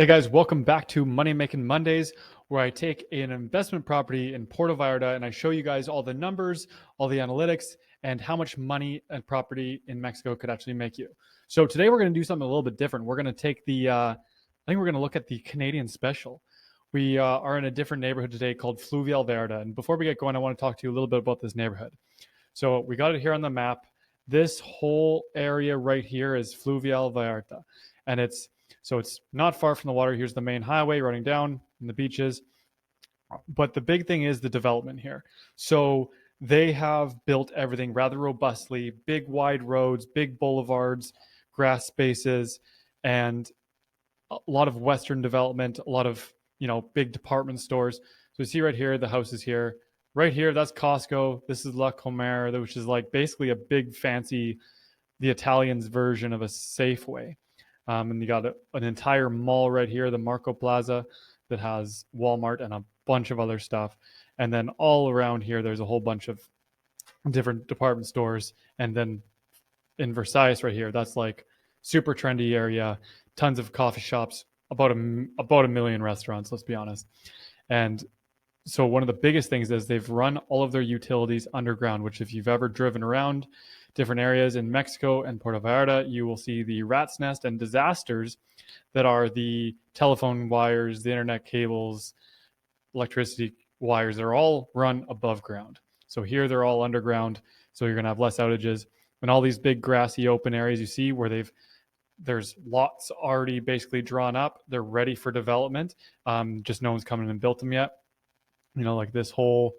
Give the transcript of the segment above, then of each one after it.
Hey guys, welcome back to Money Making Mondays, where I take an investment property in Puerto Vallarta and I show you guys all the numbers, all the analytics, and how much money a property in Mexico could actually make you. So today we're going to do something a little bit different. We're going to take I think we're going to look at the Canadian special. We are in a different neighborhood today called Fluvial Vallarta. And before we get going, I want to talk to you a little bit about this neighborhood. So we got it here on the map. This whole area right here is Fluvial Vallarta, and it's not far from the water. Here's the main highway running down and the beaches. But the big thing is the development here. So they have built everything rather robustly, big wide roads, big boulevards, grass spaces, and a lot of Western development, a lot of, big department stores. So you see right here, the house is here. Right here, that's Costco. This is La Comera, which is like basically a big fancy, the Italians version of a Safeway. And you got an entire mall right here, the Marco Plaza, that has Walmart and a bunch of other stuff. And then all around here, there's a whole bunch of different department stores. And then in Versailles right here, that's like super trendy area, tons of coffee shops, about a million restaurants, let's be honest. And so one of the biggest things is they've run all of their utilities underground, which if you've ever driven around different areas in Mexico and Puerto Vallarta, you will see the rat's nest and disasters that are the telephone wires, the internet cables, electricity wires. They're all run above ground. So here they're all underground, so you're going to have less outages. And all these big grassy open areas you see where there's lots already basically drawn up. They're ready for development. Just no one's come in and built them yet. Like this whole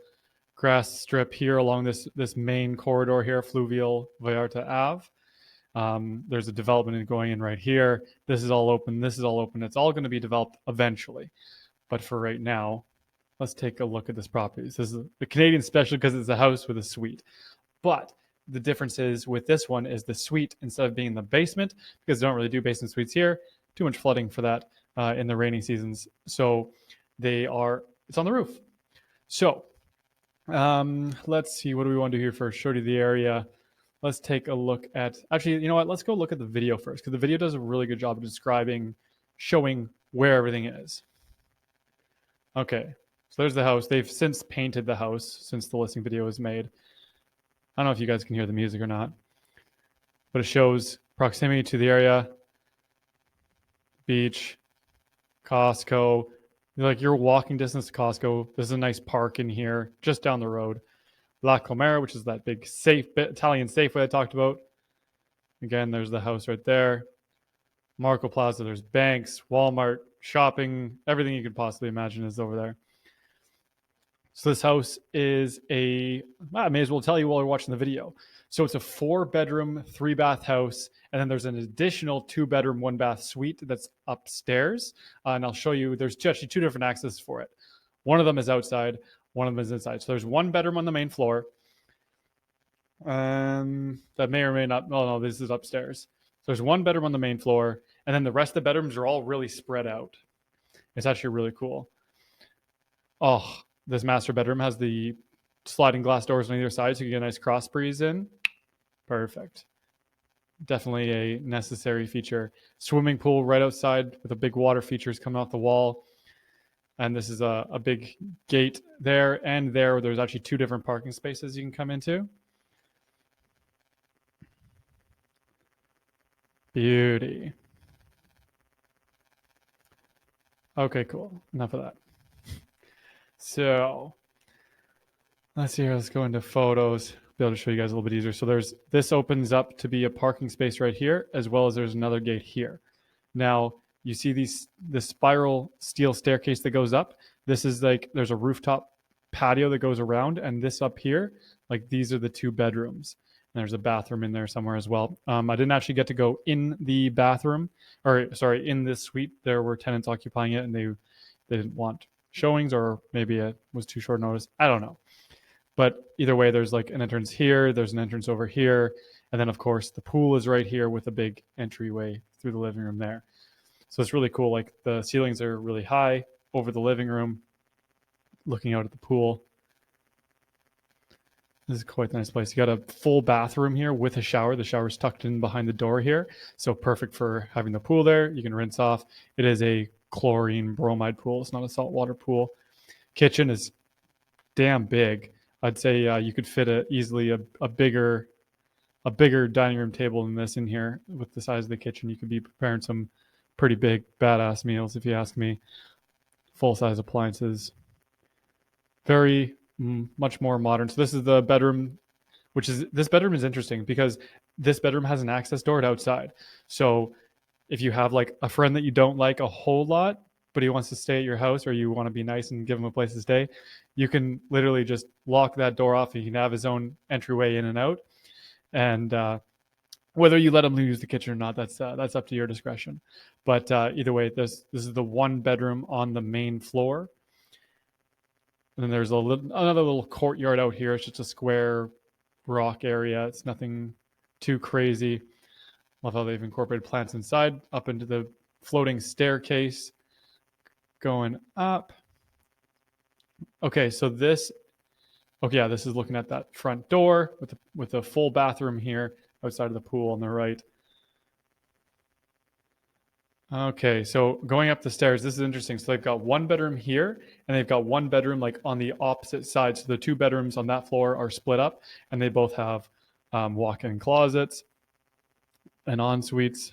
grass strip here along this main corridor here, Fluvial Vallarta Ave. There's a development going in right here. This is all open. This is all open. It's all going to be developed eventually. But for right now, let's take a look at this property. This is the Canadian special because it's a house with a suite. But the difference is with this one is the suite, instead of being in the basement, because they don't really do basement suites here, too much flooding for that in the rainy seasons. So it's on the roof. So let's see, what do we want to do here first? Show you the area. Let's take a look at, actually, you know what? Let's go look at the video first, because the video does a really good job of showing where everything is. Okay, so there's the house. They've since painted the house since the listing video was made. I don't know if you guys can hear the music or not, but it shows proximity to the area, beach, Costco. You're walking distance to Costco. There's a nice park in here, just down the road. La Comera, which is that big Italian Safeway I talked about. Again, there's the house right there. Marco Plaza, there's banks, Walmart, shopping, everything you could possibly imagine is over there. So this house is I may as well tell you while you're watching the video. So it's a 4-bedroom, 3-bath house, and then there's an additional 2-bedroom, 1-bath suite that's upstairs. And I'll show you, there's actually 2 different accesses for it. One of them is outside, one of them is inside. So there's 1 bedroom on the main floor. That may or may not, no, this is upstairs. So there's 1 bedroom on the main floor, and then the rest of the bedrooms are all really spread out. It's actually really cool. Oh, this master bedroom has the sliding glass doors on either side, so you get a nice cross breeze in. Perfect. Definitely a necessary feature. Swimming pool right outside with a big water features coming off the wall. And this is a big gate there and there. There's actually 2 different parking spaces you can come into. Beauty. Okay, cool. Enough of that. So let's see here. Let's go into photos. Be able to show you guys a little bit easier. So this opens up to be a parking space right here, as well as there's another gate here. Now you see the spiral steel staircase that goes up. This is there's a rooftop patio that goes around, and this up here, these are the 2 bedrooms. And there's a bathroom in there somewhere as well. I didn't actually get to go in the bathroom, in this suite. There were tenants occupying it, and they didn't want showings, or maybe it was too short notice. I don't know. But either way, there's an entrance here, there's an entrance over here, and then of course the pool is right here with a big entryway through the living room there. So it's really cool. The ceilings are really high over the living room, looking out at the pool. This is quite a nice place. You got a full bathroom here with a shower. The shower's tucked in behind the door here, so perfect for having the pool there. You can rinse off. It is a chlorine bromide pool. It's not a saltwater pool. Kitchen is damn big. I'd say you could fit easily a bigger dining room table than this in here. With the size of the kitchen, you could be preparing some pretty big badass meals, if you ask me. Full size appliances, very much more modern. So this is the bedroom, this bedroom is interesting because this bedroom has an access door to outside. So if you have like a friend that you don't like a whole lot, but he wants to stay at your house, or you want to be nice and give him a place to stay, you can literally just lock that door off. He can have his own entryway in and out. And whether you let him use the kitchen or not, that's up to your discretion. But either way, this is the one bedroom on the main floor. And then there's another little courtyard out here. It's just a square rock area. It's nothing too crazy. Love how they've incorporated plants inside, up into the floating staircase going up. Okay, so this is looking at that front door with a full bathroom here outside of the pool on the right. Okay, so going up the stairs, this is interesting. So they've got one bedroom here, and they've got one bedroom like on the opposite side. So the two bedrooms on that floor are split up, and they both have walk-in closets and en-suites.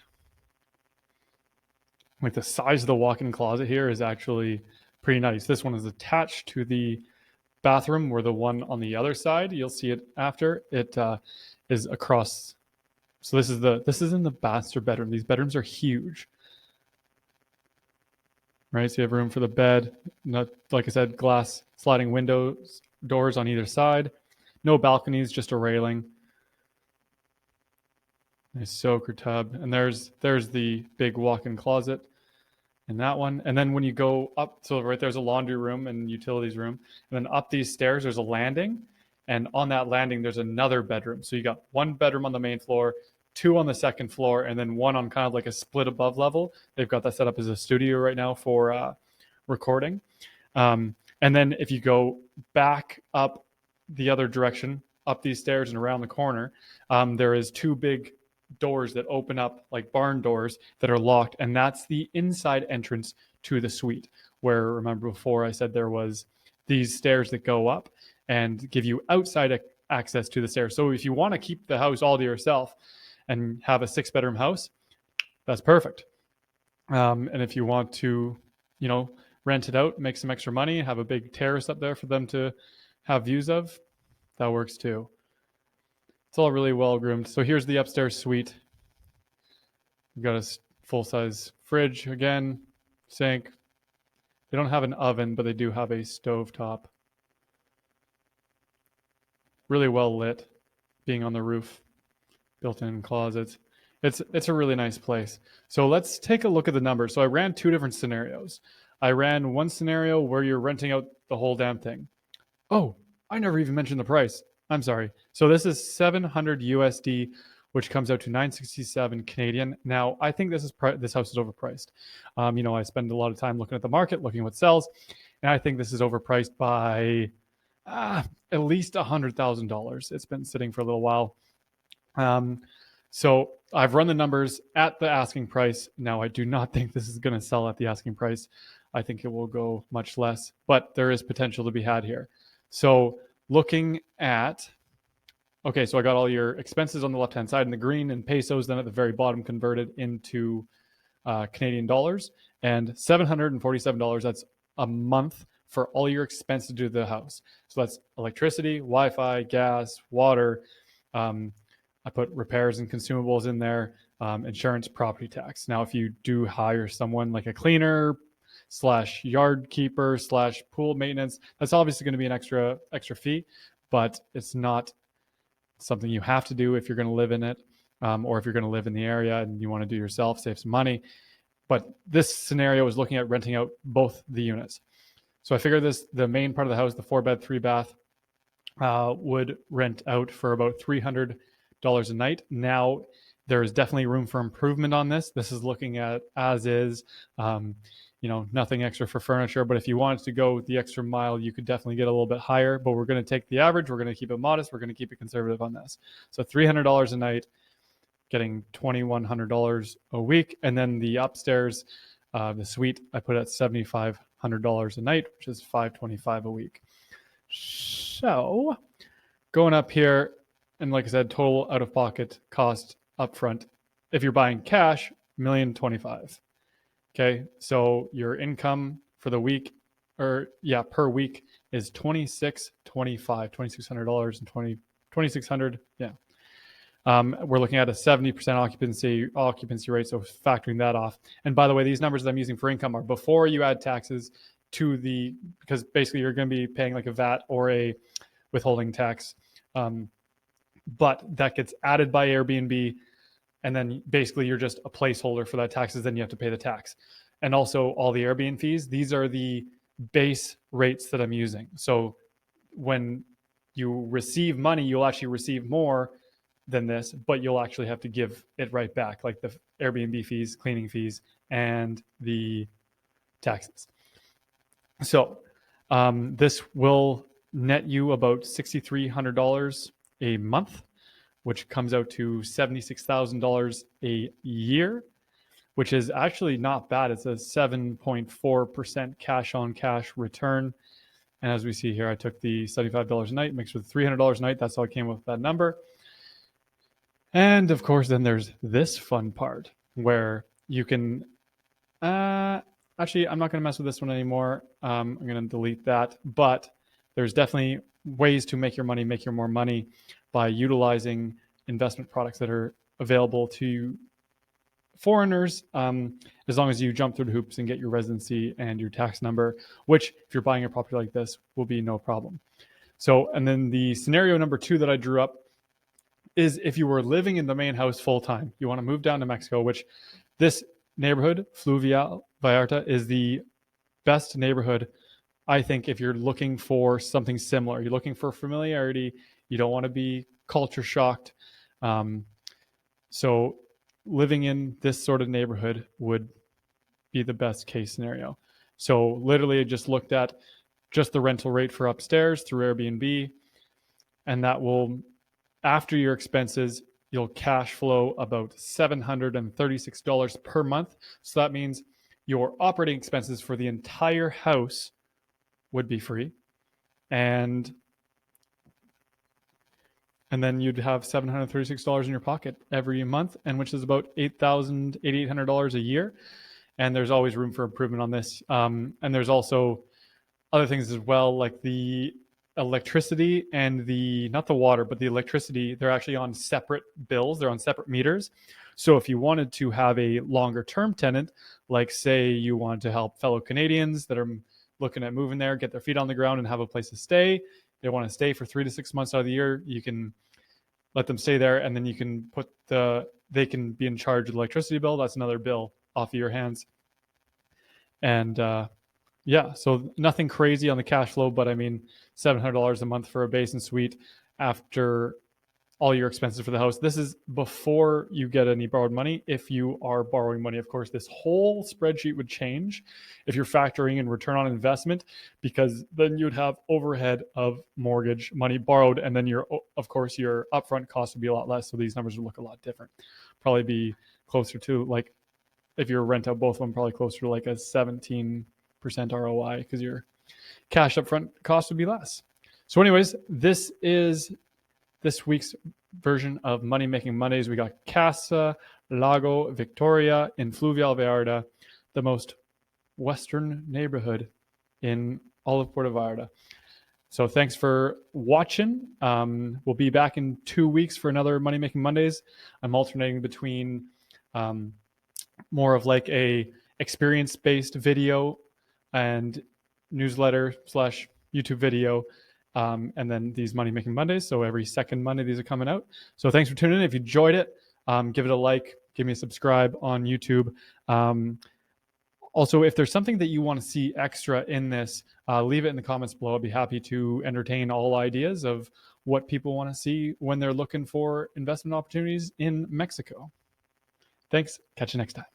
Like the size of the walk-in closet here is actually pretty nice. This one is attached to the bathroom, where the one on the other side, you'll see it after, it is across. So this is in the master bedroom. These bedrooms are huge. Right, so you have room for the bed. Not, like I said, glass sliding windows, doors on either side. No balconies, just a railing. Nice soaker tub, and there's the big walk-in closet in that one. And then when you go up, so right there's a laundry room and utilities room, and then up these stairs there's a landing, and on that landing there's another bedroom. So you got one bedroom on the main floor, two on the second floor, and then one on kind of like a split above level. They've got that set up as a studio right now for recording. And then if you go back up the other direction, up these stairs and around the corner, there is two big doors that open up like barn doors that are locked, and that's the inside entrance to the suite, where, remember before I said there was these stairs that go up and give you outside access to the stairs. So if you want to keep the house all to yourself and have a 6-bedroom house, that's perfect. And if you want to, rent it out, make some extra money, have a big terrace up there for them to have views of, that works too. It's all really well groomed. So here's the upstairs suite. We've got a full-size fridge again, sink. They don't have an oven, but they do have a stovetop. Really well lit, being on the roof. Built-in closets. It's a really nice place. So let's take a look at the numbers. So I ran two different scenarios. I ran one scenario where you're renting out the whole damn thing. Oh, I never even mentioned the price. I'm sorry. So this is 700 USD, which comes out to 967 Canadian. Now, I think this house is overpriced. I spend a lot of time looking at the market, looking at what sells, and I think this is overpriced by at least $100,000. It's been sitting for a little while. So I've run the numbers at the asking price. Now, I do not think this is going to sell at the asking price. I think it will go much less, but there is potential to be had here. So looking at, okay, so I got all your expenses on the left-hand side in the green and pesos, then at the very bottom converted into Canadian dollars, and $747, that's a month for all your expenses to the house. So that's electricity, Wi-Fi, gas, water. I put repairs and consumables in there, insurance, property tax. Now, if you do hire someone like a cleaner / yard keeper / pool maintenance, that's obviously going to be an extra fee, but it's not something you have to do if you're going to live in it, or if you're going to live in the area and you want to do yourself, save some money. But this scenario is looking at renting out both the units. So I figured the main part of the house, the 4-bed, 3-bath, would rent out for about $300 a night. Now, there is definitely room for improvement on this. This is looking at as is, nothing extra for furniture. But if you wanted to go the extra mile, you could definitely get a little bit higher. But we're going to take the average. We're going to keep it modest. We're going to keep it conservative on this. So $300 a night, getting $2,100 a week. And then the upstairs, The suite I put at $7,500 a night, which is $525 a week. So going up here, and like I said, total out-of-pocket cost upfront. If you're buying cash, $1,025,000. Okay, so your income for the week, or yeah, per week is $2,625, and $2,600. Yeah, we're looking at a 70% occupancy rate, so factoring that off. And by the way, these numbers that I'm using for income are before you add taxes to the, because basically you're going to be paying like a VAT or a withholding tax, but that gets added by Airbnb, and then basically you're just a placeholder for that taxes. Then you have to pay the tax, and also all the Airbnb fees. These are the base rates that I'm using. So when you receive money, you'll actually receive more than this, but you'll actually have to give it right back, like the Airbnb fees, cleaning fees, and the taxes. So this will net you about $6,300 a month, which comes out to $76,000 a year, which is actually not bad. It's a 7.4% cash on cash return. And as we see here, I took the $75 a night mixed with $300 a night. That's how I came up with that number. And of course, then there's this fun part where you can, actually, I'm not going to mess with this one anymore. I'm going to delete that, but there's definitely ways to make your more money by utilizing investment products that are available to foreigners, as long as you jump through the hoops and get your residency and your tax number, which if you're buying a property like this will be no problem. So, and then the scenario number 2 that I drew up is if you were living in the main house full time, you want to move down to Mexico, which this neighborhood, Fluvial Vallarta, is the best neighborhood, I think, if you're looking for something similar. You're looking for familiarity. You don't want to be culture shocked. So living in this sort of neighborhood would be the best case scenario. So literally I just looked at just the rental rate for upstairs through Airbnb, and that will, after your expenses, you'll cash flow about $736 per month. So that means your operating expenses for the entire house would be free, and then you'd have $736 in your pocket every month, and which is about $8,800 a year. And there's always room for improvement on this. And there's also other things as well, like the electricity and not the water, but the electricity, they're actually on separate bills. They're on separate meters. So if you wanted to have a longer term tenant, like say you want to help fellow Canadians that are looking at moving there, get their feet on the ground and have a place to stay, they want to stay for 3 to 6 months out of the year, you can let them stay there, and then you can they can be in charge of the electricity bill. That's another bill off of your hands. And yeah, so nothing crazy on the cash flow, but I mean, $700 a month for a base and suite after all your expenses for the house. This is before you get any borrowed money. If you are borrowing money, of course, this whole spreadsheet would change if you're factoring in return on investment, because then you'd have overhead of mortgage money borrowed, and then of course your upfront cost would be a lot less. So these numbers would look a lot different. Probably be closer to, like, if you rent out both of them, probably closer to like a 17% ROI, because your cash upfront cost would be less. So anyways, this is this week's version of Money Making Mondays. We got Casa Lago Victoria in Fluvial Vallarta, the most western neighborhood in all of Puerto Vallarta. So thanks for watching. We'll be back in 2 weeks for another Money Making Mondays. I'm alternating between more of like a experience-based video and newsletter / YouTube video, and then these Money Making Mondays. So every second Monday, these are coming out. So thanks for tuning in. If you enjoyed it, give it a like, give me a subscribe on YouTube. Also, if there's something that you want to see extra in this, leave it in the comments below. I'd be happy to entertain all ideas of what people want to see when they're looking for investment opportunities in Mexico. Thanks. Catch you next time.